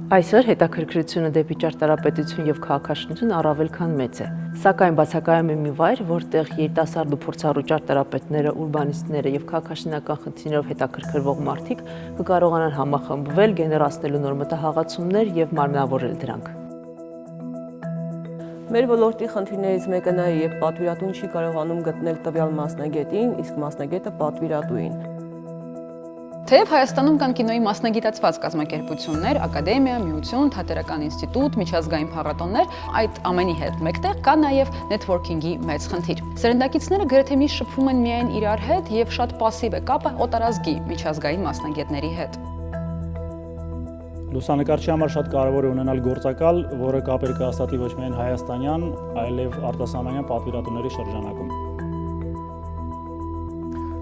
Այսօր հետաքրքրությունը դեպի ճարտարապետություն եւ քաղաքաշինություն առավել քան մեծ է։ Սակայն բացակայում է մի վայր, որտեղ երիտասարդ ու փորձառու ճարտարապետները, ուրբանիստները եւ քաղաքաշինական խնդիրներով հետաքրքրվող մարդիկ կկարողանան համախմբվել, գեներացնելու նոր մտահղացումներ եւ մարմնավորել դրանք։ Մեր ոլորտի խնդիրներից մեկը նա է, երբ պատվիրատուն չի կարողանում գտնել տվյալ մասնագետին, իսկ մասնագետը պատվիրատուին։ Թեև Հայաստանում կան կինոյի մասնագիտացված կազմակերպություններ, ակադեմիա, միություն, թատերական ինստիտուտ, միջազգային փառատոներ, այդ ամենի հետ մեկտեղ կա նաև նեթվորքինգի մեծ խնդիր։ Սերնդակիցները գրեթե միշտ շփվում են միայն իրար հետ եւ շատ պասիվ է կապը օտարազգի միջազգային մասնագետների հետ։ Լուսանկարչի համար շատ կարևոր է ունենալ գործակալ, որը կապեր կհաստատի ոչ միայն հայաստանյան, այլև արտասահմանյան պատվիրատուների շրջանակում։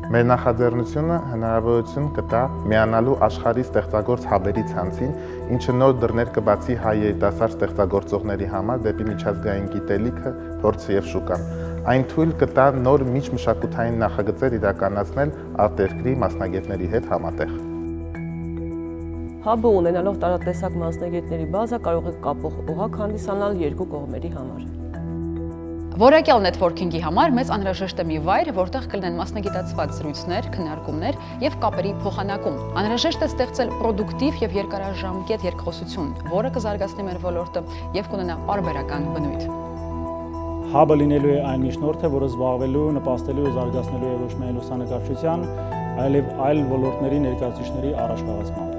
Մեր նախաձեռնությունը հնարավորություն կտա միանալու աշխարհի ստեղծագործ հաբերի ցանցին, ինչը նոր դռներ կբացի հայ երիտասարդ ստեղծագործողների համար դեպի միջազգային գիտելիքը, փորձը եւ շուկան։ Այն թույլ կտա նոր միջմշակութային նախագծեր իրականացնել արտերկրի մասնագետների հետ համատեղ։ Հաբը ունենալով տարատեսակ մասնագետների բազա կարող է կապող օղակ հանդիսանալ երկու կողմերի համար։ Որակյալ նեթվորքինգի համար մեզ անհրաժեշտ է մի վայր, որտեղ կլինեն մասնագիտացված զրույցներ, քննարկումներ եւ կապերի փոխանակում։ Անհրաժեշտ է ստեղծել պրոդուկտիվ եւ երկարաժամկետ երկխոսություն, որը կզարգացնի մեր ոլորտը եւ կունենա պարբերական բնույթ։ Հաբը լինելու է այն միջնորդը, որը զբաղվելու, նպաստելու ու զարգացնելու է ոչ միայն լուսանկարչության, այլև այլ ոլորտների ներկայացուցիչների առաջխաղացմանը։